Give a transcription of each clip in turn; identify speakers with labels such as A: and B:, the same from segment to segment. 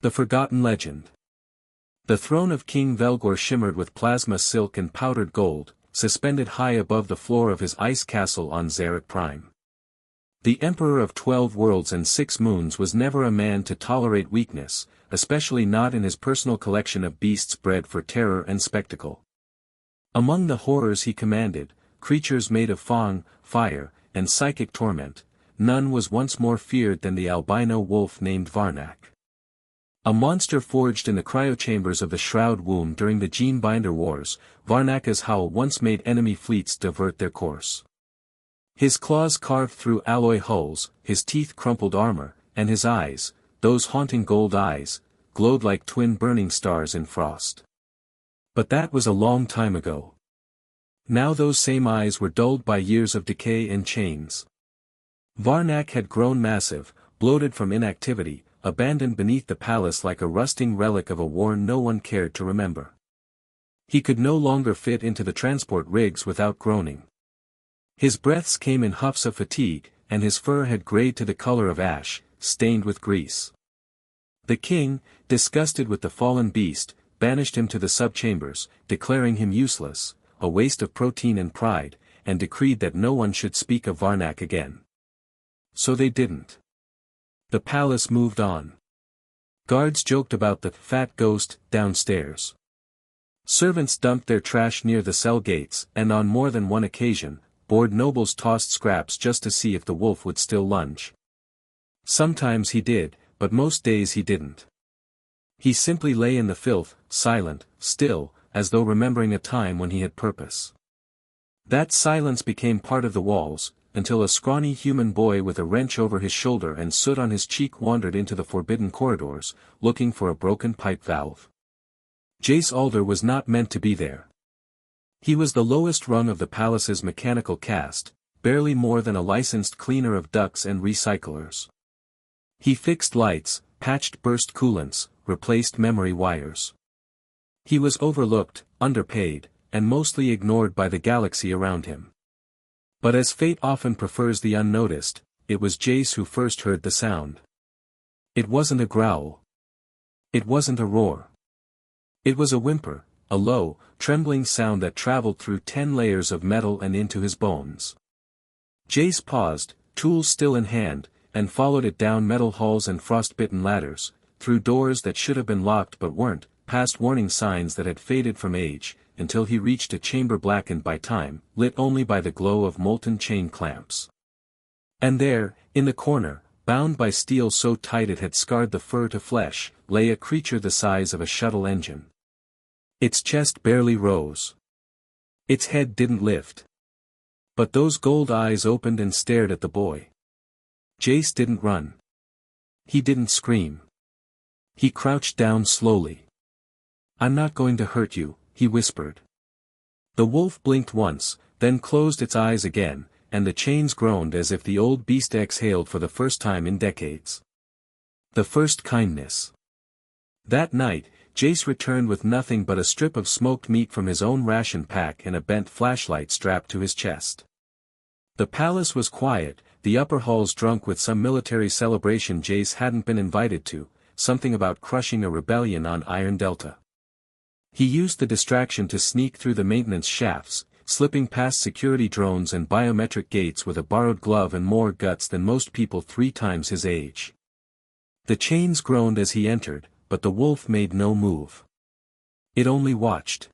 A: The Forgotten Legend. The throne of King Velgor shimmered with plasma silk and powdered gold, suspended high above the floor of his ice castle on Zarak Prime. The Emperor of 12 worlds and 6 moons was never a man to tolerate weakness, especially not in his personal collection of beasts bred for terror and spectacle. Among the horrors he commanded, creatures made of fang, fire, and psychic torment, none was once more feared than the albino wolf named Varnach. A monster forged in the cryochambers of the Shroud Womb during the Gene-Binder Wars, Varnach's howl once made enemy fleets divert their course. His claws carved through alloy hulls, his teeth crumpled armor, and his eyes, those haunting gold eyes, glowed like twin burning stars in frost. But that was a long time ago. Now those same eyes were dulled by years of decay and chains. Varnach had grown massive, bloated from inactivity, abandoned beneath the palace like a rusting relic of a war no one cared to remember. He could no longer fit into the transport rigs without groaning. His breaths came in huffs of fatigue, and his fur had grayed to the color of ash, stained with grease. The king, disgusted with the fallen beast, banished him to the sub-chambers, declaring him useless, a waste of protein and pride, and decreed that no one should speak of Varnach again. So they didn't. The palace moved on. Guards joked about the fat ghost downstairs. Servants dumped their trash near the cell gates, and on more than one occasion, bored nobles tossed scraps just to see if the wolf would still lunge. Sometimes he did, but most days he didn't. He simply lay in the filth, silent, still, as though remembering a time when he had purpose. That silence became part of the walls, until a scrawny human boy with a wrench over his shoulder and soot on his cheek wandered into the forbidden corridors, looking for a broken pipe valve. Jace Alder was not meant to be there. He was the lowest rung of the palace's mechanical caste, barely more than a licensed cleaner of ducts and recyclers. He fixed lights, patched burst coolants, replaced memory wires. He was overlooked, underpaid, and mostly ignored by the galaxy around him. But as fate often prefers the unnoticed, it was Jace who first heard the sound. It wasn't a growl. It wasn't a roar. It was a whimper, a low, trembling sound that traveled through 10 layers of metal and into his bones. Jace paused, tools still in hand, and followed it down metal halls and frost-bitten ladders, through doors that should have been locked but weren't, past warning signs that had faded from age, until he reached a chamber blackened by time, lit only by the glow of molten chain clamps. And there, in the corner, bound by steel so tight it had scarred the fur to flesh, lay a creature the size of a shuttle engine. Its chest barely rose. Its head didn't lift. But those gold eyes opened and stared at the boy. Jace didn't run. He didn't scream. He crouched down slowly. "I'm not going to hurt you," he whispered. The wolf blinked once, then closed its eyes again, and the chains groaned as if the old beast exhaled for the first time in decades. The first kindness. That night, Jace returned with nothing but a strip of smoked meat from his own ration pack and a bent flashlight strapped to his chest. The palace was quiet, the upper halls drunk with some military celebration Jace hadn't been invited to, something about crushing a rebellion on Iron Delta. He used the distraction to sneak through the maintenance shafts, slipping past security drones and biometric gates with a borrowed glove and more guts than most people 3 times his age. The chains groaned as he entered, but the wolf made no move. It only watched.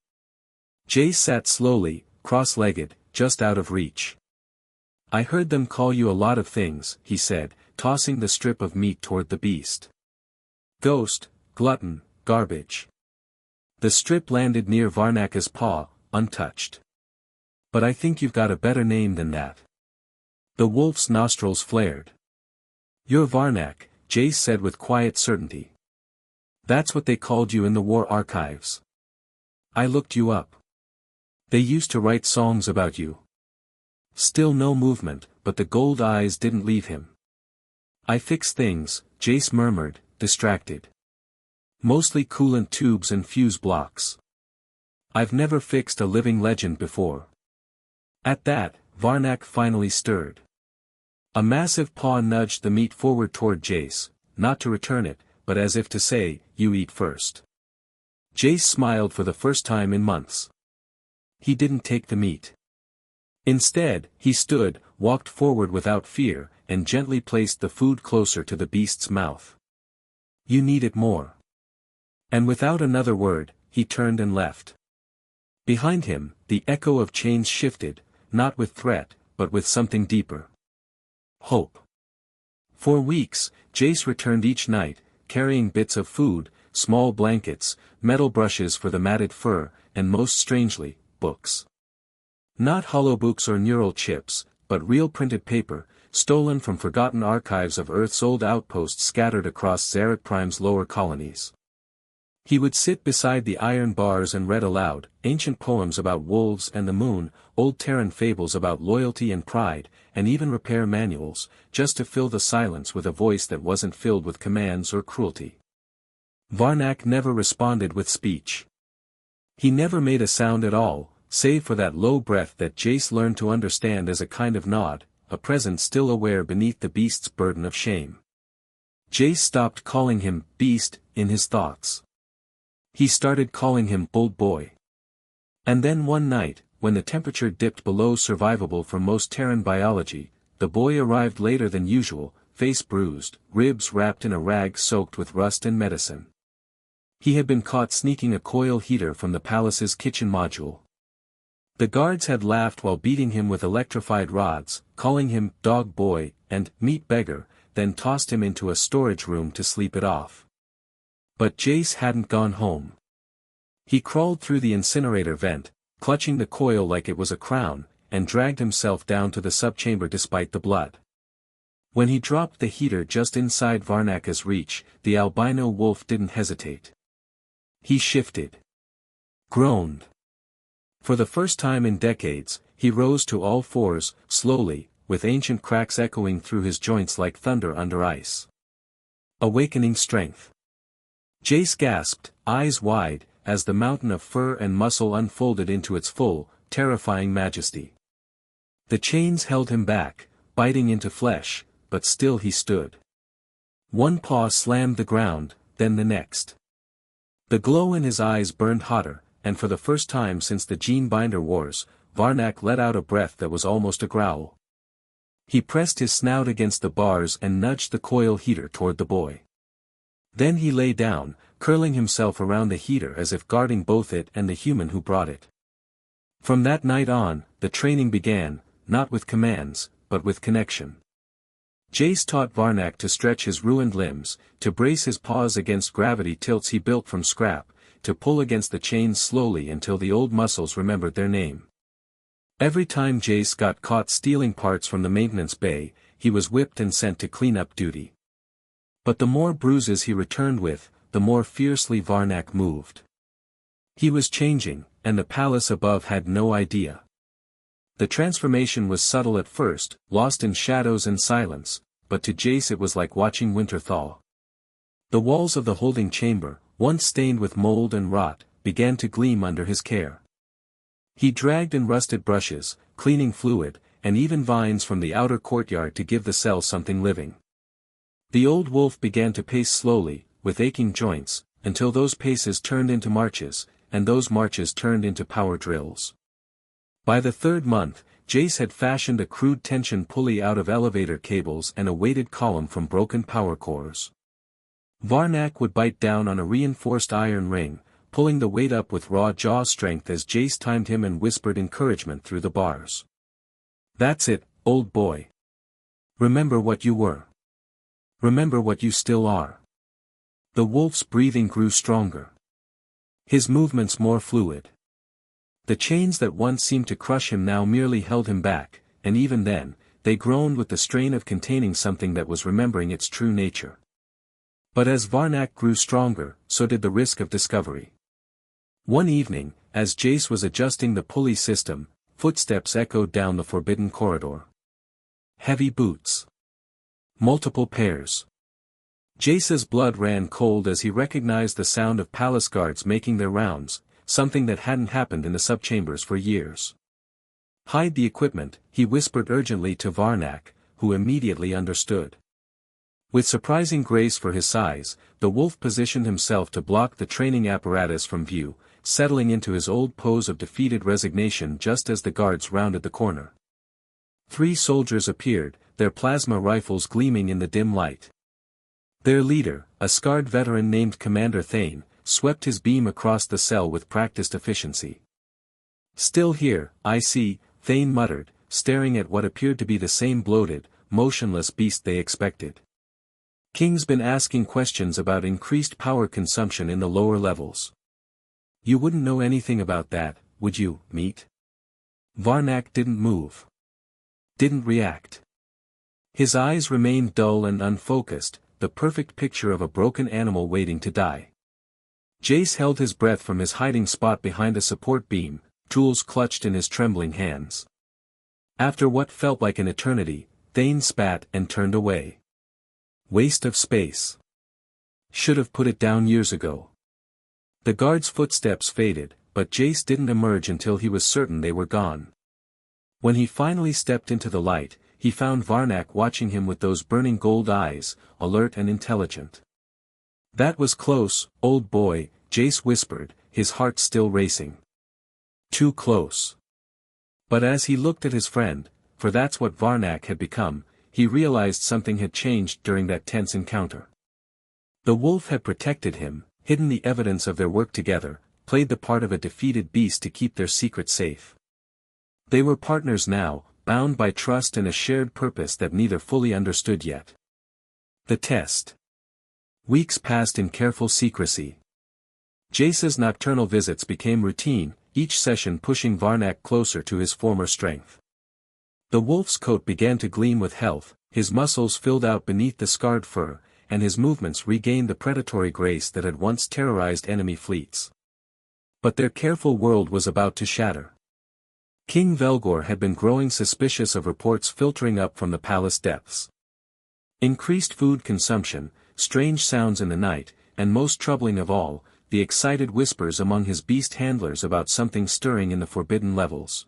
A: Jace sat slowly, cross-legged, just out of reach. "I heard them call you a lot of things," he said, tossing the strip of meat toward the beast. "Ghost, glutton, garbage." The strip landed near Varnach's paw, untouched. "But I think you've got a better name than that." The wolf's nostrils flared. "You're Varnach," Jace said with quiet certainty. "That's what they called you in the war archives. I looked you up. They used to write songs about you." Still no movement, but the gold eyes didn't leave him. "I fix things," Jace murmured, distracted. "Mostly coolant tubes and fuse blocks. I've never fixed a living legend before." At that, Varnach finally stirred. A massive paw nudged the meat forward toward Jace, not to return it, but as if to say, "You eat first." Jace smiled for the first time in months. He didn't take the meat. Instead, he stood, walked forward without fear, and gently placed the food closer to the beast's mouth. "You need it more." And without another word, he turned and left. Behind him, the echo of chains shifted, not with threat, but with something deeper. Hope. For weeks, Jace returned each night, carrying bits of food, small blankets, metal brushes for the matted fur, and most strangely, books. Not hollow books or neural chips, but real printed paper, stolen from forgotten archives of Earth's old outposts scattered across Zarak Prime's lower colonies. He would sit beside the iron bars and read aloud, ancient poems about wolves and the moon, old Terran fables about loyalty and pride, and even repair manuals, just to fill the silence with a voice that wasn't filled with commands or cruelty. Varnach never responded with speech. He never made a sound at all, save for that low breath that Jace learned to understand as a kind of nod, a presence still aware beneath the beast's burden of shame. Jace stopped calling him beast in his thoughts. He started calling him old boy. And then one night, when the temperature dipped below survivable for most Terran biology, the boy arrived later than usual, face bruised, ribs wrapped in a rag soaked with rust and medicine. He had been caught sneaking a coil heater from the palace's kitchen module. The guards had laughed while beating him with electrified rods, calling him dog boy and meat beggar, then tossed him into a storage room to sleep it off. But Jace hadn't gone home. He crawled through the incinerator vent, clutching the coil like it was a crown, and dragged himself down to the subchamber despite the blood. When he dropped the heater just inside Varnach's reach, the albino wolf didn't hesitate. He shifted. Groaned. For the first time in decades, he rose to all fours, slowly, with ancient cracks echoing through his joints like thunder under ice. Awakening strength. Jace gasped, eyes wide, as the mountain of fur and muscle unfolded into its full, terrifying majesty. The chains held him back, biting into flesh, but still he stood. One paw slammed the ground, then the next. The glow in his eyes burned hotter, and for the first time since the Gene Binder Wars, Varnach let out a breath that was almost a growl. He pressed his snout against the bars and nudged the coil heater toward the boy. Then he lay down, curling himself around the heater as if guarding both it and the human who brought it. From that night on, the training began, not with commands, but with connection. Jace taught Varnach to stretch his ruined limbs, to brace his paws against gravity tilts he built from scrap, to pull against the chains slowly until the old muscles remembered their name. Every time Jace got caught stealing parts from the maintenance bay, he was whipped and sent to cleanup duty. But the more bruises he returned with, the more fiercely Varnach moved. He was changing, and the palace above had no idea. The transformation was subtle at first, lost in shadows and silence, but to Jace it was like watching winter thaw. The walls of the holding chamber, once stained with mold and rot, began to gleam under his care. He dragged in rusted brushes, cleaning fluid, and even vines from the outer courtyard to give the cell something living. The old wolf began to pace slowly, with aching joints, until those paces turned into marches, and those marches turned into power drills. By the third month, Jace had fashioned a crude tension pulley out of elevator cables and a weighted column from broken power cores. Varnach would bite down on a reinforced iron ring, pulling the weight up with raw jaw strength as Jace timed him and whispered encouragement through the bars. "That's it, old boy. Remember what you were. Remember what you still are." The wolf's breathing grew stronger. His movements more fluid. The chains that once seemed to crush him now merely held him back, and even then, they groaned with the strain of containing something that was remembering its true nature. But as Varnach grew stronger, so did the risk of discovery. One evening, as Jace was adjusting the pulley system, footsteps echoed down the forbidden corridor. Heavy boots. Multiple pairs. Jace's blood ran cold as he recognized the sound of palace guards making their rounds, something that hadn't happened in the subchambers for years. "Hide the equipment," he whispered urgently to Varnach, who immediately understood. With surprising grace for his size, the wolf positioned himself to block the training apparatus from view, settling into his old pose of defeated resignation just as the guards rounded the corner. 3 soldiers appeared, their plasma rifles gleaming in the dim light. Their leader, a scarred veteran named Commander Thane, swept his beam across the cell with practiced efficiency. "Still here, I see," Thane muttered, staring at what appeared to be the same bloated, motionless beast they expected. "King's been asking questions about increased power consumption in the lower levels. You wouldn't know anything about that, would you, meat?" Varnach didn't move. Didn't react. His eyes remained dull and unfocused, the perfect picture of a broken animal waiting to die. Jace held his breath from his hiding spot behind a support beam, tools clutched in his trembling hands. After what felt like an eternity, Thane spat and turned away. Waste of space. Should have put it down years ago. The guard's footsteps faded, but Jace didn't emerge until he was certain they were gone. When he finally stepped into the light, he found Varnach watching him with those burning gold eyes, alert and intelligent. "That was close, old boy," Jace whispered, his heart still racing. Too close. But as he looked at his friend, for that's what Varnach had become, he realized something had changed during that tense encounter. The wolf had protected him, hidden the evidence of their work together, played the part of a defeated beast to keep their secret safe. They were partners now, bound by trust and a shared purpose that neither fully understood yet. The test. Weeks passed in careful secrecy. Jace's nocturnal visits became routine, each session pushing Varnach closer to his former strength. The wolf's coat began to gleam with health, his muscles filled out beneath the scarred fur, and his movements regained the predatory grace that had once terrorized enemy fleets. But their careful world was about to shatter. King Velgor had been growing suspicious of reports filtering up from the palace depths. Increased food consumption, strange sounds in the night, and most troubling of all, the excited whispers among his beast handlers about something stirring in the forbidden levels.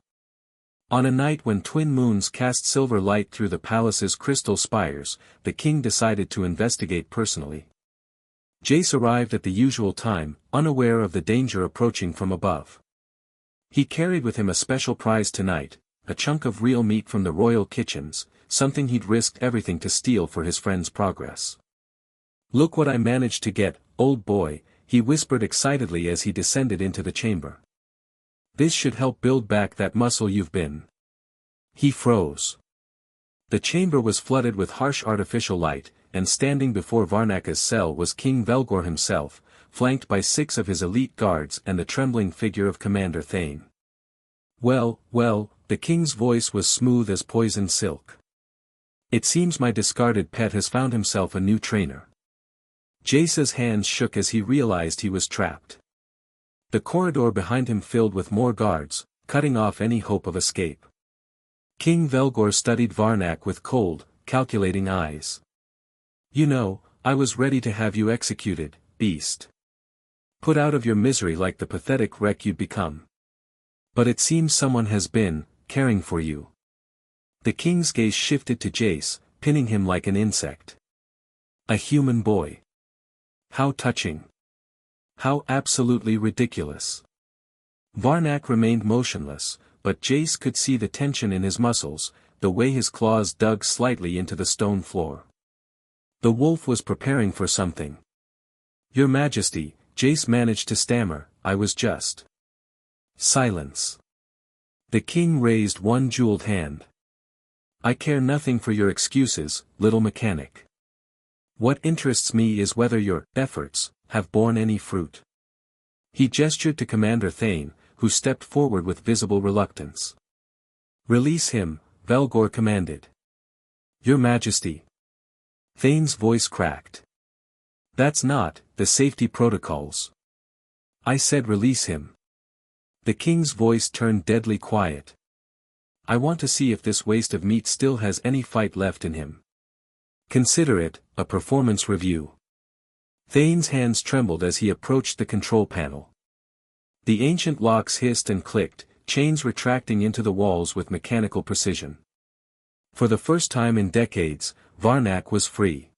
A: On a night when twin moons cast silver light through the palace's crystal spires, the king decided to investigate personally. Jace arrived at the usual time, unaware of the danger approaching from above. He carried with him a special prize tonight, a chunk of real meat from the royal kitchens, something he'd risked everything to steal for his friend's progress. "Look what I managed to get, old boy," he whispered excitedly as he descended into the chamber. "This should help build back that muscle you've been." He froze. The chamber was flooded with harsh artificial light, and standing before Varnach's cell was King Velgor himself, flanked by 6 of his elite guards and the trembling figure of Commander Thane. "Well, well," the king's voice was smooth as poisoned silk. "It seems my discarded pet has found himself a new trainer." Jace's hands shook as he realized he was trapped. The corridor behind him filled with more guards, cutting off any hope of escape. King Velgor studied Varnach with cold, calculating eyes. "You know, I was ready to have you executed, beast. Put out of your misery like the pathetic wreck you'd become. But it seems someone has been, caring for you." The king's gaze shifted to Jace, pinning him like an insect. A human boy. How touching. How absolutely ridiculous. Varnach remained motionless, but Jace could see the tension in his muscles, the way his claws dug slightly into the stone floor. The wolf was preparing for something. "Your Majesty," Jace managed to stammer, "I was just." Silence. The king raised one jeweled hand. "I care nothing for your excuses, little mechanic. What interests me is whether your efforts have borne any fruit." He gestured to Commander Thane, who stepped forward with visible reluctance. "Release him," Velgor commanded. "Your Majesty." Thane's voice cracked. "That's not the safety protocols. I said release him." The king's voice turned deadly quiet. "I want to see if this waste of meat still has any fight left in him. Consider it a performance review." Thane's hands trembled as he approached the control panel. The ancient locks hissed and clicked, chains retracting into the walls with mechanical precision. For the first time in decades, Varnach was free.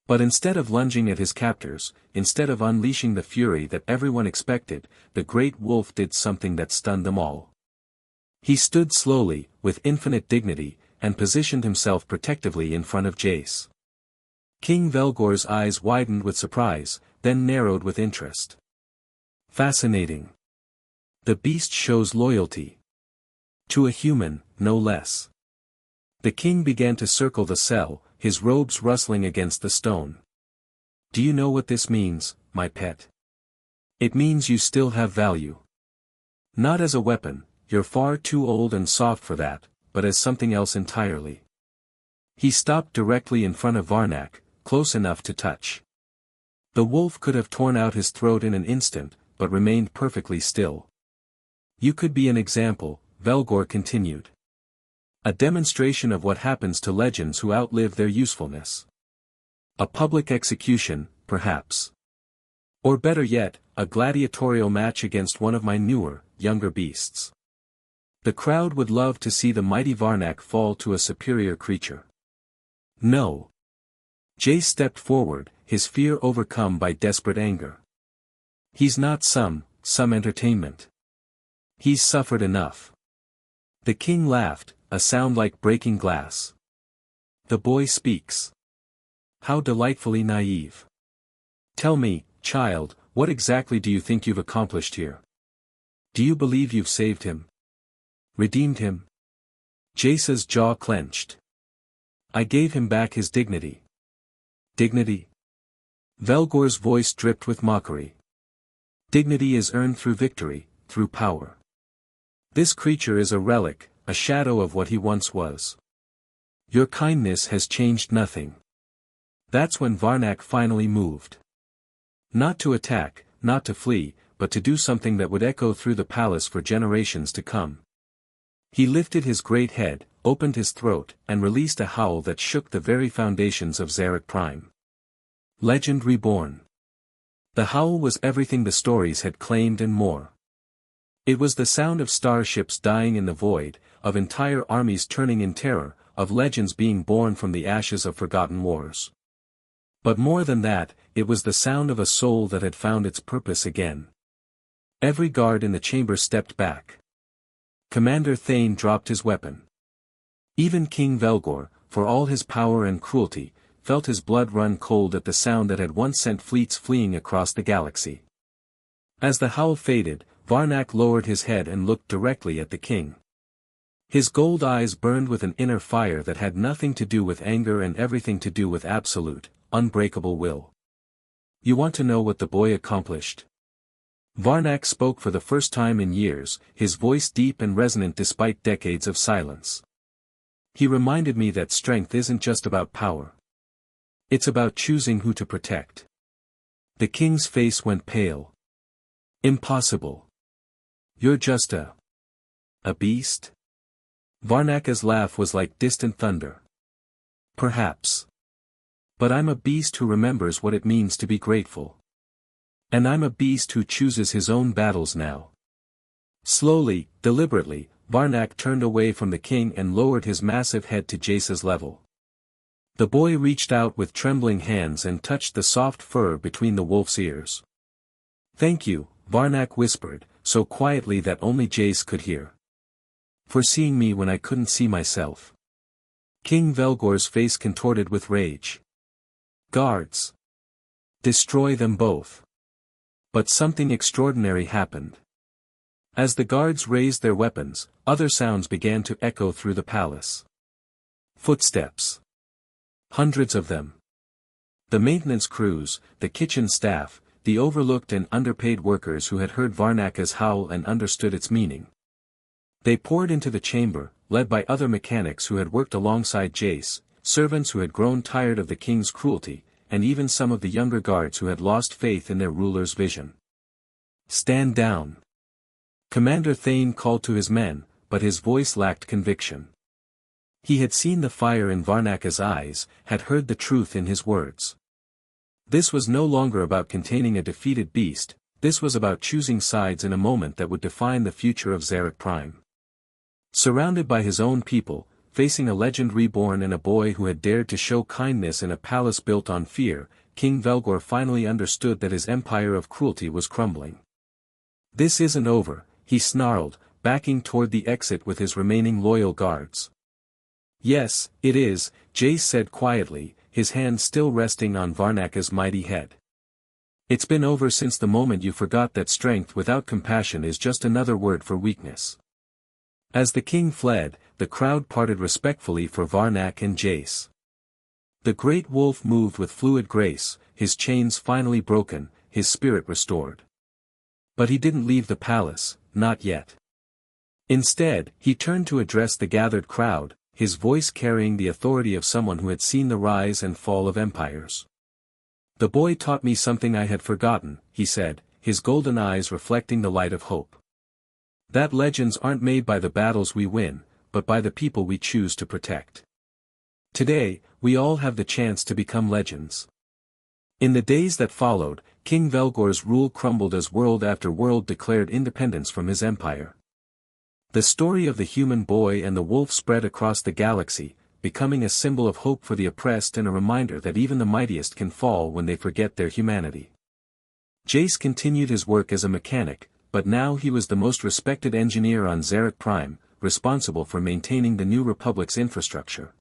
A: But instead of lunging at his captors, instead of unleashing the fury that everyone expected, the great wolf did something that stunned them all. He stood slowly, with infinite dignity, and positioned himself protectively in front of Jace. King Velgor's eyes widened with surprise, then narrowed with interest. Fascinating. The beast shows loyalty. To a human, no less. The king began to circle the cell, his robes rustling against the stone. Do you know what this means, my pet? It means you still have value. Not as a weapon, you're far too old and soft for that, but as something else entirely. He stopped directly in front of Varnach, close enough to touch. The wolf could have torn out his throat in an instant, but remained perfectly still. You could be an example, Velgor continued. A demonstration of what happens to legends who outlive their usefulness. A public execution, perhaps. Or better yet, a gladiatorial match against one of my newer, younger beasts. The crowd would love to see the mighty Varnach fall to a superior creature. No. Jace stepped forward, his fear overcome by desperate anger. He's not some entertainment. He's suffered enough. The king laughed, a sound like breaking glass. The boy speaks. How delightfully naive. Tell me, child, what exactly do you think you've accomplished here? Do you believe you've saved him? Redeemed him? Jace's jaw clenched. I gave him back his dignity. Dignity? Velgor's voice dripped with mockery. Dignity is earned through victory, through power. This creature is a relic, a shadow of what he once was. Your kindness has changed nothing. That's when Varnach finally moved. Not to attack, not to flee, but to do something that would echo through the palace for generations to come. He lifted his great head, opened his throat, and released a howl that shook the very foundations of Zarak Prime. Legend reborn. The howl was everything the stories had claimed and more. It was the sound of starships dying in the void, of entire armies turning in terror, of legends being born from the ashes of forgotten wars. But more than that, it was the sound of a soul that had found its purpose again. Every guard in the chamber stepped back. Commander Thane dropped his weapon. Even King Velgor, for all his power and cruelty, felt his blood run cold at the sound that had once sent fleets fleeing across the galaxy. As the howl faded, Varnach lowered his head and looked directly at the king. His gold eyes burned with an inner fire that had nothing to do with anger and everything to do with absolute, unbreakable will. You want to know what the boy accomplished? Varnach spoke for the first time in years, his voice deep and resonant despite decades of silence. He reminded me that strength isn't just about power. It's about choosing who to protect. The king's face went pale. Impossible. You're just a beast? Varnach's laugh was like distant thunder. Perhaps. But I'm a beast who remembers what it means to be grateful. And I'm a beast who chooses his own battles now. Slowly, deliberately, Varnach turned away from the king and lowered his massive head to Jace's level. The boy reached out with trembling hands and touched the soft fur between the wolf's ears. Thank you, Varnach whispered, so quietly that only Jace could hear. For seeing me when I couldn't see myself. King Velgor's face contorted with rage. Guards! Destroy them both. But something extraordinary happened. As the guards raised their weapons, other sounds began to echo through the palace. Footsteps. Hundreds of them. The maintenance crews, the kitchen staff, the overlooked and underpaid workers who had heard Varnach's howl and understood its meaning. They poured into the chamber, led by other mechanics who had worked alongside Jace, servants who had grown tired of the king's cruelty, and even some of the younger guards who had lost faith in their ruler's vision. Stand down. Commander Thane called to his men, but his voice lacked conviction. He had seen the fire in Varnach's eyes, had heard the truth in his words. This was no longer about containing a defeated beast, this was about choosing sides in a moment that would define the future of Zarak Prime. Surrounded by his own people, facing a legend reborn and a boy who had dared to show kindness in a palace built on fear, King Velgor finally understood that his empire of cruelty was crumbling. "This isn't over," he snarled, backing toward the exit with his remaining loyal guards. "Yes, it is," Jace said quietly, his hand still resting on Varnach's mighty head. "It's been over since the moment you forgot that strength without compassion is just another word for weakness." As the king fled, the crowd parted respectfully for Varnach and Jace. The great wolf moved with fluid grace, his chains finally broken, his spirit restored. But he didn't leave the palace, not yet. Instead, he turned to address the gathered crowd, his voice carrying the authority of someone who had seen the rise and fall of empires. "The boy taught me something I had forgotten," he said, his golden eyes reflecting the light of hope. "That legends aren't made by the battles we win, but by the people we choose to protect. Today, we all have the chance to become legends." In the days that followed, King Velgor's rule crumbled as world after world declared independence from his empire. The story of the human boy and the wolf spread across the galaxy, becoming a symbol of hope for the oppressed and a reminder that even the mightiest can fall when they forget their humanity. Jace continued his work as a mechanic, but now he was the most respected engineer on Zarak Prime, responsible for maintaining the New Republic's infrastructure.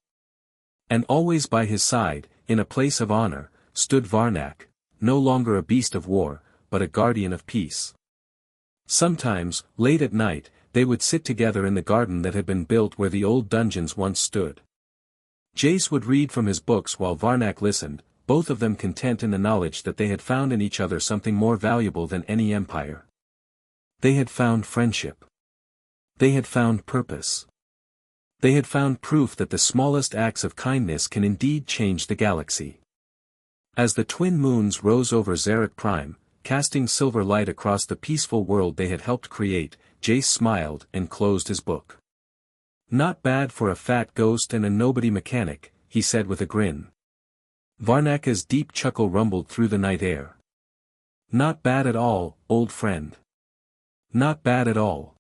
A: And always by his side, in a place of honor, stood Varnach, no longer a beast of war, but a guardian of peace. Sometimes, late at night, they would sit together in the garden that had been built where the old dungeons once stood. Jace would read from his books while Varnach listened, both of them content in the knowledge that they had found in each other something more valuable than any empire. They had found friendship. They had found purpose. They had found proof that the smallest acts of kindness can indeed change the galaxy. As the twin moons rose over Zarak Prime, casting silver light across the peaceful world they had helped create, Jace smiled and closed his book. "Not bad for a fat ghost and a nobody mechanic," he said with a grin. Varnach's deep chuckle rumbled through the night air. "Not bad at all, old friend. Not bad at all."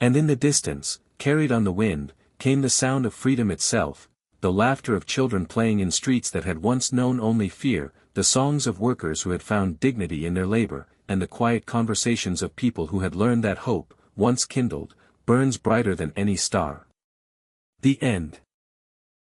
A: And in the distance, carried on the wind, came the sound of freedom itself, the laughter of children playing in streets that had once known only fear, the songs of workers who had found dignity in their labor, and the quiet conversations of people who had learned that hope, once kindled, burns brighter than any star. The end.